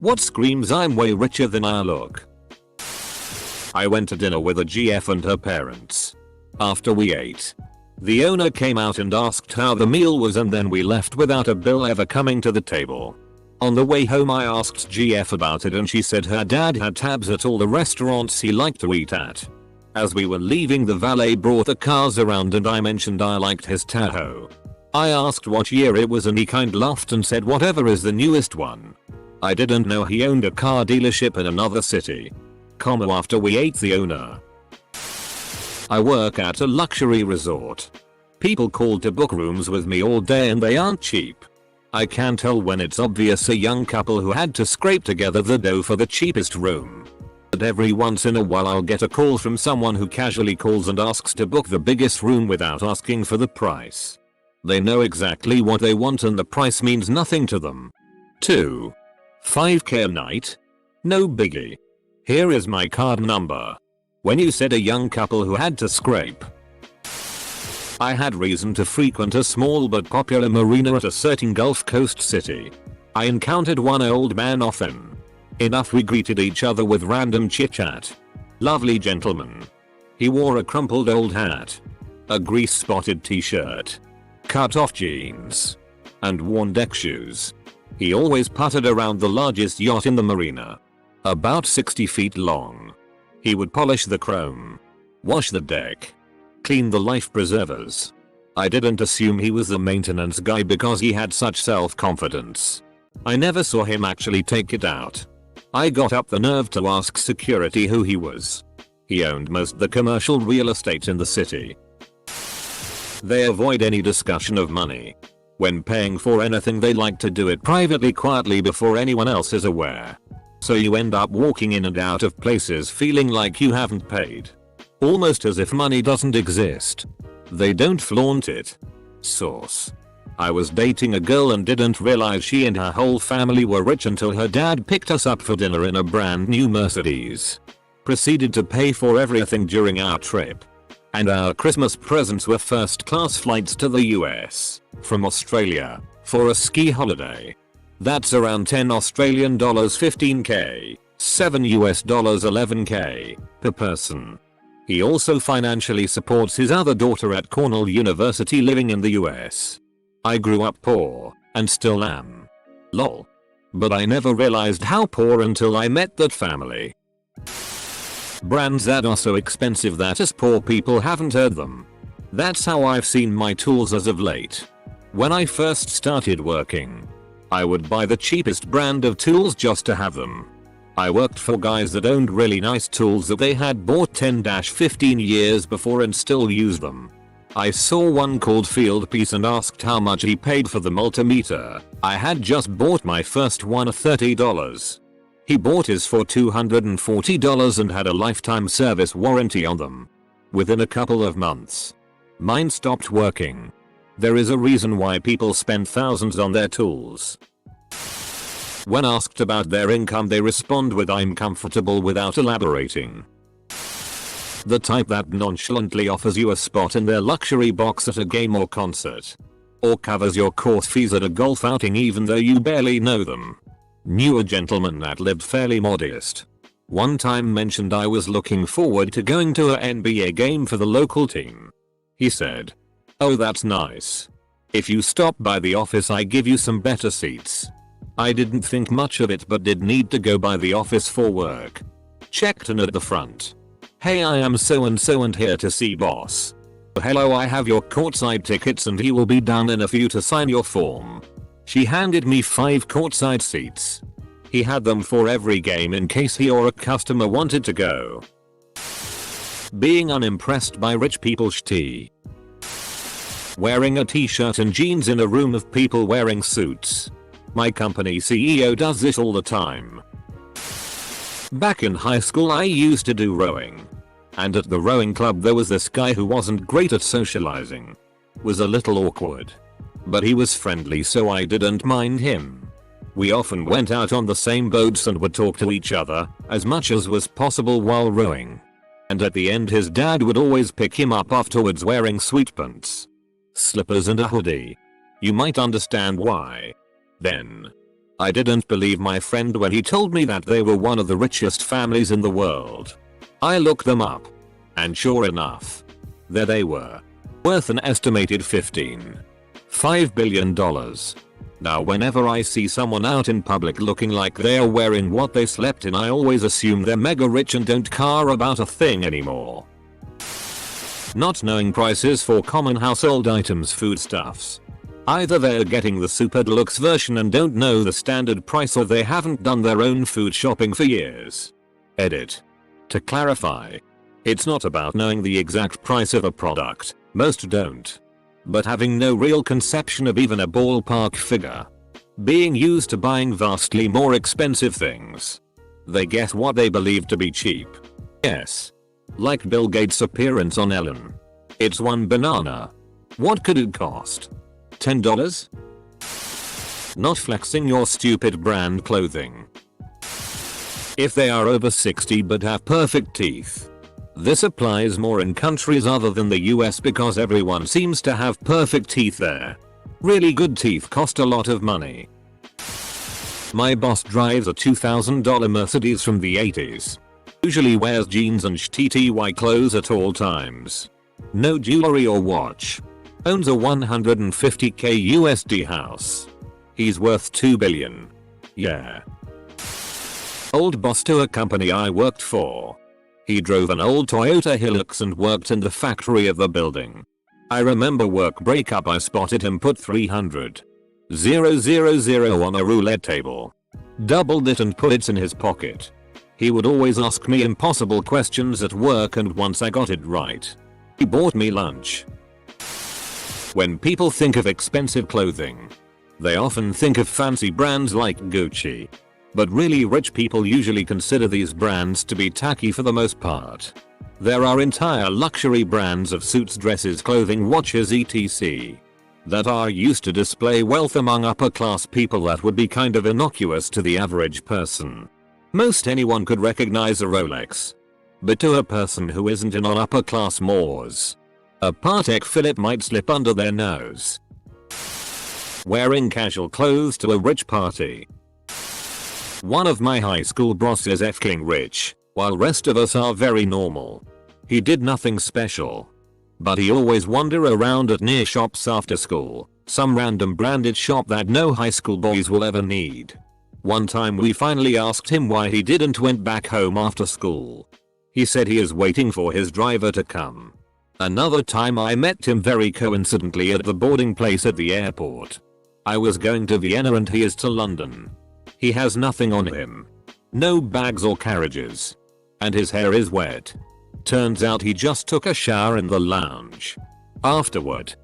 What screams I'm way richer than I look? I went to dinner with a GF and her parents. After we ate, the owner came out and asked how the meal was, and then we left without a bill ever coming to the table. On the way home I asked GF about it and she said her dad had tabs at all the restaurants he liked to eat at. As we were leaving, the valet brought the cars around and I mentioned I liked his Tahoe. I asked what year it was and he kind laughed and said whatever is the newest one. I didn't know he owned a car dealership in another city. After we ate, the owner. I work at a luxury resort. People call to book rooms with me all day and they aren't cheap. I can tell when it's obvious a young couple who had to scrape together the dough for the cheapest room. But every once in a while I'll get a call from someone who casually calls and asks to book the biggest room without asking for the price. They know exactly what they want and the price means nothing to them. 2. $5K a night? No biggie. Here is my card number. When you said a young couple who had to scrape, I had reason to frequent a small but popular marina at a certain Gulf Coast city. I encountered one old man often enough we greeted each other with random chit chat. Lovely gentleman. He wore a crumpled old hat, a grease spotted t-shirt, cut off jeans, and worn deck shoes. He always putted around the largest yacht in the marina, about 60 feet long. He would polish the chrome, wash the deck, clean the life preservers. I didn't assume he was the maintenance guy because he had such self-confidence. I never saw him actually take it out. I got up the nerve to ask security who he was. He owned most of the commercial real estate in the city. They avoid any discussion of money. When paying for anything they like to do it privately, quietly, before anyone else is aware. So you end up walking in and out of places feeling like you haven't paid. Almost as if money doesn't exist. They don't flaunt it. Source: I was dating a girl and didn't realize she and her whole family were rich until her dad picked us up for dinner in a brand new Mercedes. Proceeded to pay for everything during our trip. And our Christmas presents were first class flights to the US from Australia for a ski holiday. That's around 10 Australian dollars 15k, 7 US dollars 11k per person. He also financially supports his other daughter at Cornell University living in the US. I grew up poor and still am. Lol. But I never realized how poor until I met that family. Brands that are so expensive that us poor people haven't heard them. That's how I've seen my tools as of late. When I first started working, I would buy the cheapest brand of tools just to have them. I worked for guys that owned really nice tools that they had bought 10-15 years before and still use them. I saw one called Fieldpiece and asked how much he paid for the multimeter. I had just bought my first one at $30. He bought his for $240 and had a lifetime service warranty on them. Within a couple of months, mine stopped working. There is a reason why people spend thousands on their tools. When asked about their income, they respond with "I'm comfortable" without elaborating. The type that nonchalantly offers you a spot in their luxury box at a game or concert. Or covers your course fees at a golf outing even though you barely know them. Knew a gentleman that lived fairly modest. One time mentioned I was looking forward to going to an NBA game for the local team. He said, "Oh, that's nice. If you stop by the office I give you some better seats." I didn't think much of it but did need to go by the office for work. Checked in at the front. "Hey, I am so and so and here to see boss." "Hello, I have your courtside tickets and he will be down in a few to sign your form." She handed me 5 courtside seats. He had them for every game in case he or a customer wanted to go. Being unimpressed by rich people's tea. Wearing a t-shirt and jeans in a room of people wearing suits. My company CEO does this all the time. Back in high school I used to do rowing. And at the rowing club there was this guy who wasn't great at socializing. Was a little awkward. But he was friendly so I didn't mind him. We often went out on the same boats and would talk to each other as much as was possible while rowing. And at the end his dad would always pick him up afterwards wearing sweatpants, slippers and a hoodie. You might understand why. Then, I didn't believe my friend when he told me that they were one of the richest families in the world. I looked them up. And sure enough, there they were. Worth an estimated $15.5 billion. Now whenever I see someone out in public looking like they're wearing what they slept in, I always assume they're mega rich and don't care about a thing anymore. Not knowing prices for common household items, foodstuffs. Either they're getting the super deluxe version and don't know the standard price, or they haven't done their own food shopping for years. Edit. To clarify, it's not about knowing the exact price of a product, most don't. But having no real conception of even a ballpark figure. Being used to buying vastly more expensive things. They get what they believe to be cheap. Yes. Like Bill Gates' appearance on Ellen. It's one banana. What could it cost? $10? Not flexing your stupid brand clothing. If they are over 60 but have perfect teeth. This applies more in countries other than the US because everyone seems to have perfect teeth there. Really good teeth cost a lot of money. My boss drives a $2,000 Mercedes from the 80s. Usually wears jeans and TTY clothes at all times. No jewelry or watch. Owns a 150k USD house. He's worth $2 billion. Yeah. Old boss to a company I worked for. He drove an old Toyota Hilux and worked in the factory of the building. I remember work breakup I spotted him put 300,000 on a roulette table. Doubled it and put it in his pocket. He would always ask me impossible questions at work, and once I got it right, he bought me lunch. When people think of expensive clothing, they often think of fancy brands like Gucci. But really rich people usually consider these brands to be tacky for the most part. There are entire luxury brands of suits, dresses, clothing, watches, etc. that are used to display wealth among upper class people that would be kind of innocuous to the average person. Most anyone could recognize a Rolex. But to a person who isn't in on upper class mores, a Patek Philippe might slip under their nose. Wearing casual clothes to a rich party. One of my high school bosses is effing rich, while rest of us are very normal. He did nothing special. But he always wander around at near shops after school, some random branded shop that no high school boys will ever need. One time we finally asked him why he didn't went back home after school. He said he is waiting for his driver to come. Another time I met him very coincidentally at the boarding place at the airport. I was going to Vienna and he is to London. He has nothing on him. No bags or carriages. And his hair is wet. Turns out he just took a shower in the lounge. Afterward.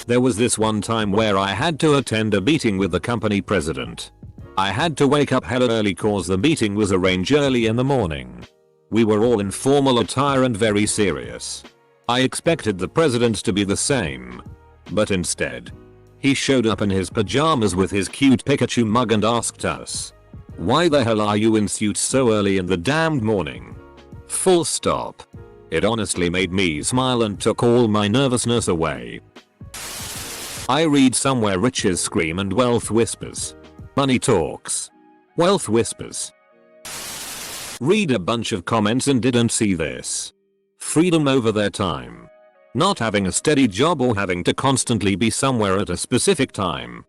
There was this one time where I had to attend a meeting with the company president. I had to wake up hella early cause the meeting was arranged early in the morning. We were all in formal attire and very serious. I expected the president to be the same. But instead, he showed up in his pajamas with his cute Pikachu mug and asked us, "Why the hell are you in suits so early in the damned morning?" Full stop. It honestly made me smile and took all my nervousness away. I read somewhere riches scream and wealth whispers. Money talks. Wealth whispers. Read a bunch of comments and didn't see this. Freedom over their time. Not having a steady job or having to constantly be somewhere at a specific time.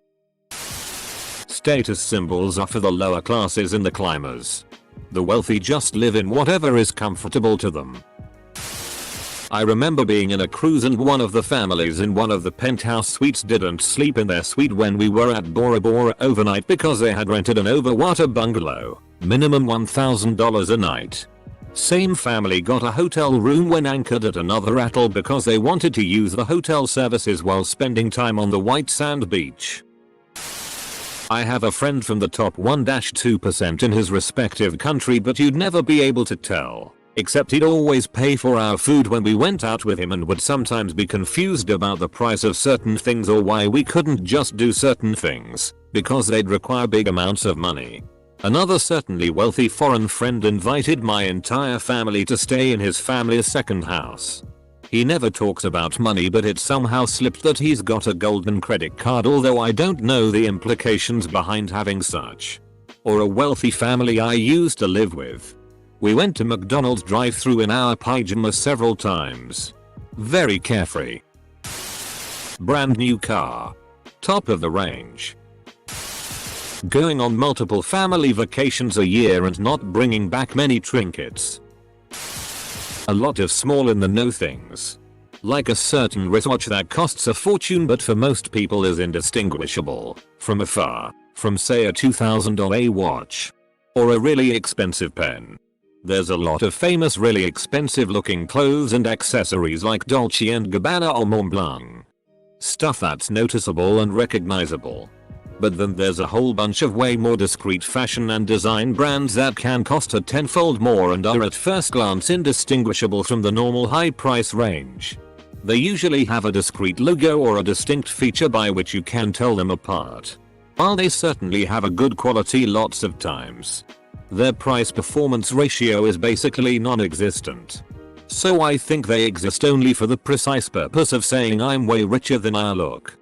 Status symbols are for the lower classes and the climbers. The wealthy just live in whatever is comfortable to them. I remember being in a cruise and one of the families in one of the penthouse suites didn't sleep in their suite when we were at Bora Bora overnight because they had rented an overwater bungalow, minimum $1,000 a night. Same family got a hotel room when anchored at another atoll because they wanted to use the hotel services while spending time on the white sand beach. I have a friend from the top 1-2% in his respective country, but you'd never be able to tell. Except he'd always pay for our food when we went out with him and would sometimes be confused about the price of certain things or why we couldn't just do certain things, because they'd require big amounts of money. Another certainly wealthy foreign friend invited my entire family to stay in his family's second house. He never talks about money, but it somehow slipped that he's got a golden credit card, although I don't know the implications behind having such. Or a wealthy family I used to live with. We went to McDonald's drive-thru in our pajamas several times. Very carefree. Brand new car. Top of the range. Going on multiple family vacations a year and not bringing back many trinkets. A lot of small in the know things. Like a certain wristwatch that costs a fortune but for most people is indistinguishable from afar from say a $2,000 watch. Or a really expensive pen. There's a lot of famous really expensive looking clothes and accessories like Dolce & Gabbana or Montblanc. Stuff that's noticeable and recognizable. But then there's a whole bunch of way more discreet fashion and design brands that can cost a tenfold more and are at first glance indistinguishable from the normal high price range. They usually have a discreet logo or a distinct feature by which you can tell them apart. While they certainly have a good quality lots of times, their price-performance ratio is basically non-existent. So I think they exist only for the precise purpose of saying I'm way richer than I look.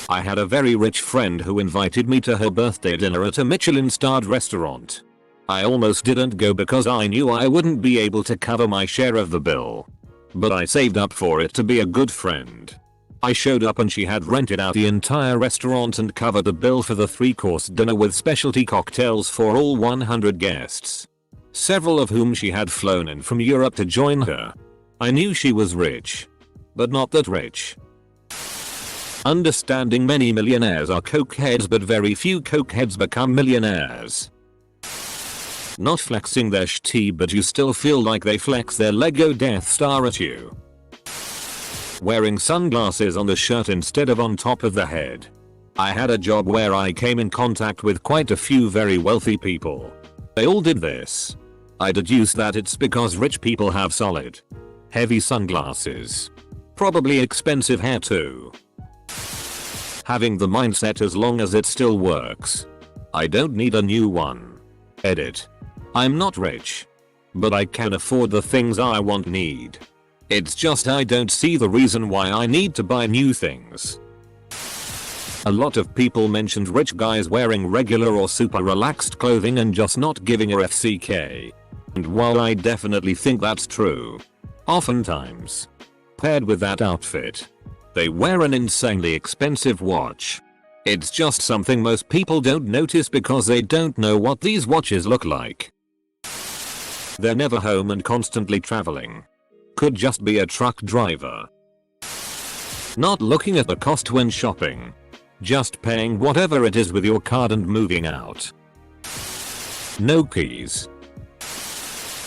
I had a very rich friend who invited me to her birthday dinner at a Michelin-starred restaurant. I almost didn't go because I knew I wouldn't be able to cover my share of the bill. But I saved up for it to be a good friend. I showed up and she had rented out the entire restaurant and covered the bill for the 3-course dinner with specialty cocktails for all 100 guests. Several of whom she had flown in from Europe to join her. I knew she was rich. But not that rich. Understanding many millionaires are cokeheads, but very few cokeheads become millionaires. Not flexing their shti, but you still feel like they flex their Lego Death Star at you. Wearing sunglasses on the shirt instead of on top of the head. I had a job where I came in contact with quite a few very wealthy people. They all did this. I deduce that it's because rich people have solid, heavy sunglasses. Probably expensive hair too. Having the mindset as long as it still works. I don't need a new one. Edit. I'm not rich. But I can afford the things I need. It's just I don't see the reason why I need to buy new things. A lot of people mentioned rich guys wearing regular or super relaxed clothing and just not giving a FCK. And while I definitely think that's true, oftentimes, paired with that outfit, they wear an insanely expensive watch. It's just something most people don't notice because they don't know what these watches look like. They're never home and constantly traveling. Could just be a truck driver. Not looking at the cost when shopping. Just paying whatever it is with your card and moving out. No keys.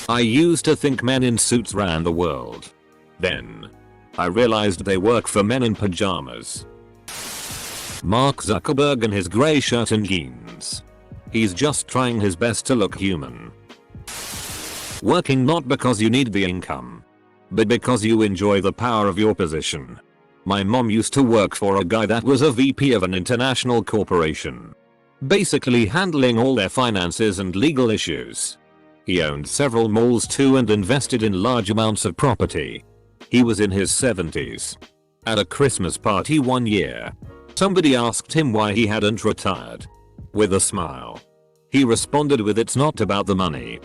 I used to think men in suits ran the world. Then I realized they work for men in pajamas. Mark Zuckerberg in his grey shirt and jeans. He's just trying his best to look human. Working not because you need the income, but because you enjoy the power of your position. My mom used to work for a guy that was a VP of an international corporation. Basically handling all their finances and legal issues. He owned several malls too and invested in large amounts of property. He was in his 70s. At a Christmas party one year, somebody asked him why he hadn't retired. With a smile, he responded with, "It's not about the money."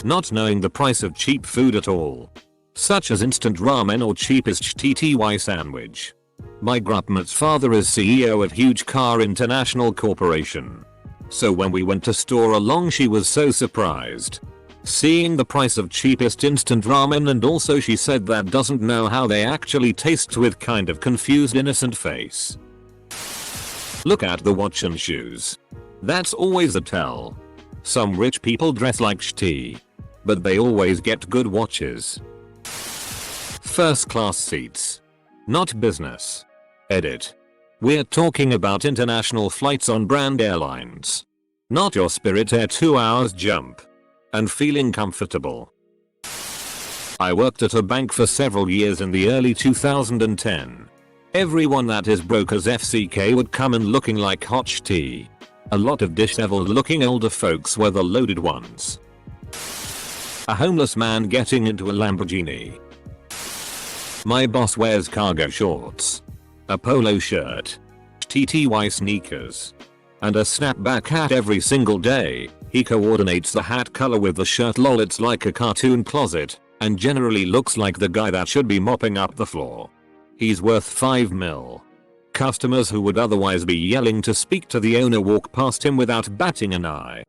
Not knowing the price of cheap food at all, such as instant ramen or cheapest TTY sandwich. My grandma's father is CEO of Huge Car International Corporation. So when we went to store along, she was so surprised seeing the price of cheapest instant ramen, and also she said that doesn't know how they actually taste, with kind of confused innocent face. Look at the watch and shoes. That's always a tell. Some rich people dress like shti, but they always get good watches. First class seats. Not business. Edit. We're talking about international flights on brand airlines. Not your Spirit Air 2 hours jump. And feeling comfortable. I worked at a bank for several years in the early 2010. Everyone that is broke as FCK would come in looking like hot shti. A lot of disheveled looking older folks were the loaded ones. A homeless man getting into a Lamborghini. My boss wears cargo shorts, a polo shirt, TTY sneakers, and a snapback hat every single day. He coordinates the hat color with the shirt. Lol, it's like a cartoon closet and generally looks like the guy that should be mopping up the floor. He's worth 5 mil. Customers who would otherwise be yelling to speak to the owner walk past him without batting an eye.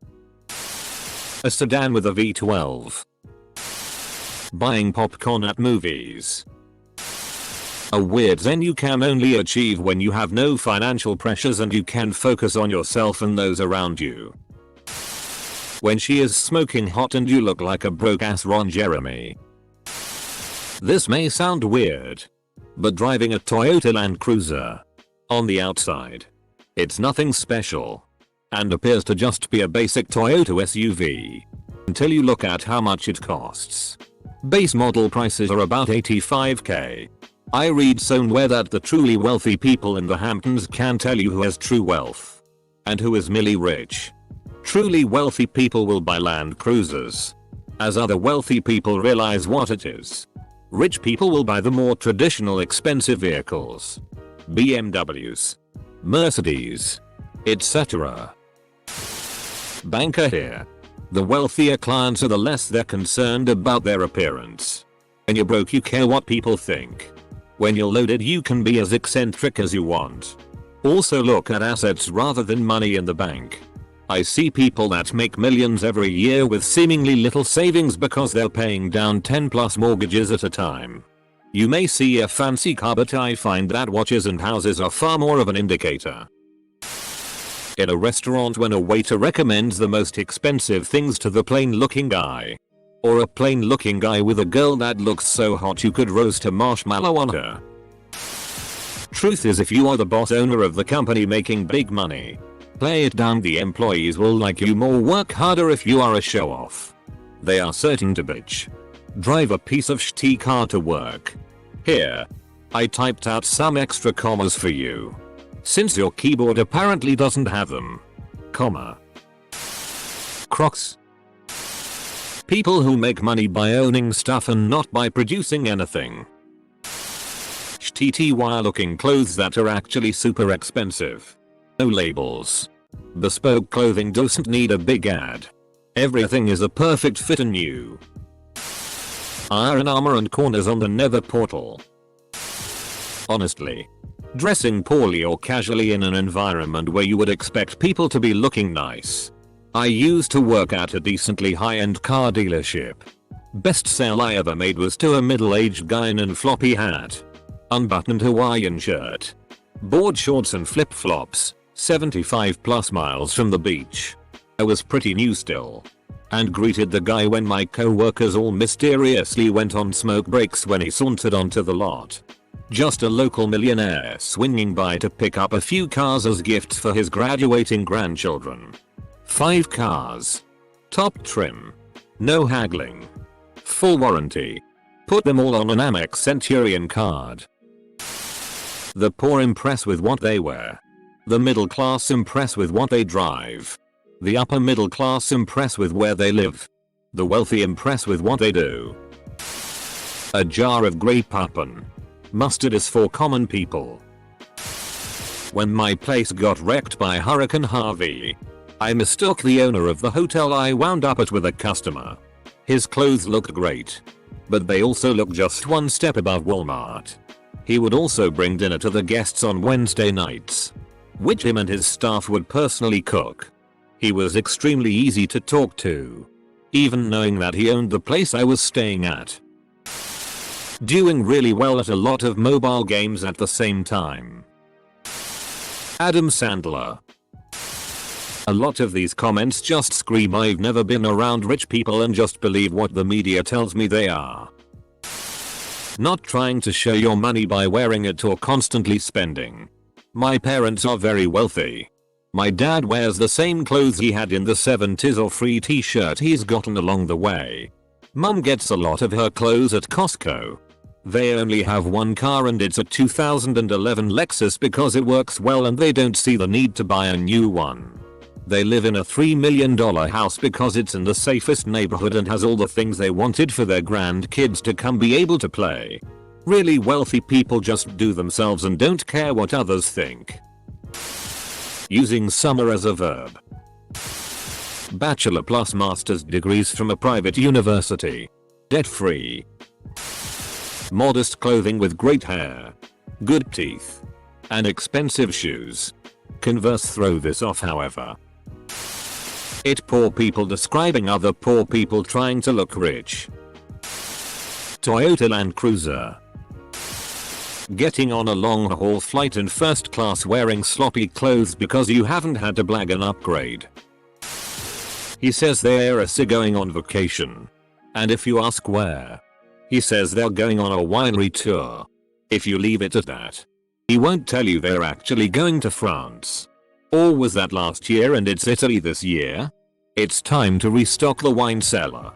A sedan with a V12. Buying popcorn at movies. A weird zen you can only achieve when you have no financial pressures and you can focus on yourself and those around you. When she is smoking hot and you look like a broke ass Ron Jeremy. This may sound weird, but driving a Toyota Land Cruiser. On the outside, it's nothing special and appears to just be a basic Toyota SUV. Until you look at how much it costs. Base model prices are about 85k. I read somewhere that the truly wealthy people in the Hamptons can tell you who has true wealth and who is merely rich. Truly wealthy people will buy Land Cruisers, as other wealthy people realize what it is. Rich people will buy the more traditional expensive vehicles. BMWs, Mercedes, etc. Banker here. The wealthier clients are, the less they're concerned about their appearance. When you're broke you care what people think. When you're loaded you can be as eccentric as you want. Also look at assets rather than money in the bank. I see people that make millions every year with seemingly little savings because they're paying down 10+ mortgages at a time. You may see a fancy car, but I find that watches and houses are far more of an indicator. In a restaurant, when a waiter recommends the most expensive things to the plain looking guy. Or a plain looking guy with a girl that looks so hot you could roast a marshmallow on her. Truth is, if you are the boss owner of the company making big money, play it down. The employees will like you more. Work harder if you are a show off. They are certain to bitch. Drive a piece of shitty car to work. Here, I typed out some extra commas for you, since your keyboard apparently doesn't have them. Comma. Crocs. People who make money by owning stuff and not by producing anything. Shitty looking clothes that are actually super expensive. No labels. Bespoke clothing doesn't need a big ad. Everything is a perfect fit and new. Iron armor and corners on the nether portal. Honestly, dressing poorly or casually in an environment where you would expect people to be looking nice. I used to work at a decently high-end car dealership. Best sale I ever made was to a middle-aged guy in a floppy hat, unbuttoned Hawaiian shirt, board shorts and flip-flops, 75+ miles from the beach. I was pretty new still, and greeted the guy when my co-workers all mysteriously went on smoke breaks when he sauntered onto the lot. Just a local millionaire swinging by to pick up a few cars as gifts for his graduating grandchildren. 5 cars. Top trim. No haggling. Full warranty. Put them all on an Amex Centurion card. The poor impress with what they wear. The middle class impress with what they drive. The upper middle class impress with where they live. The wealthy impress with what they do. A jar of Grey Poupon. Mustard is for common people. When my place got wrecked by Hurricane Harvey, I mistook the owner of the hotel I wound up at with a customer. His clothes looked great, but they also looked just one step above Walmart. He would also bring dinner to the guests on Wednesday nights, which him and his staff would personally cook. He was extremely easy to talk to, even knowing that he owned the place I was staying at. Doing really well at a lot of mobile games at the same time. Adam Sandler. A lot of these comments just scream I've never been around rich people and just believe what the media tells me they are. Not trying to show your money by wearing it or constantly spending. My parents are very wealthy. My dad wears the same clothes he had in the 70s or free t-shirt he's gotten along the way. Mum gets a lot of her clothes at Costco. They only have one car and it's a 2011 Lexus because it works well and they don't see the need to buy a new one. They live in a $3 million house because it's in the safest neighborhood and has all the things they wanted for their grandkids to come be able to play. Really wealthy people just do themselves and don't care what others think. Using summer as a verb. Bachelor plus master's degrees from a private university. Debt free. Modest clothing with great hair. Good teeth. And expensive shoes. Converse throw this off however. It poor people describing other poor people trying to look rich. Toyota Land Cruiser. Getting on a long haul flight in first class wearing sloppy clothes because you haven't had to blag an upgrade. He says they're going on vacation. And if you ask where, he says they're going on a winery tour. If you leave it at that, he won't tell you they're actually going to France. Or was that last year and it's Italy this year? It's time to restock the wine cellar.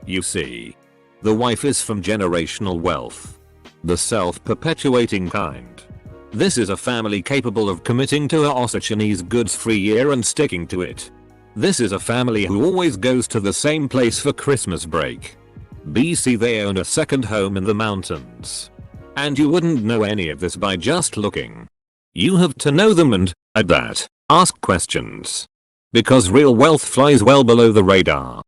You see, the wife is from generational wealth. The self-perpetuating kind. This is a family capable of committing to a Chinese goods-free year and sticking to it. This is a family who always goes to the same place for Christmas break. BC they own a second home in the mountains. And you wouldn't know any of this by just looking. You have to know them and, at that, ask questions. Because real wealth flies well below the radar.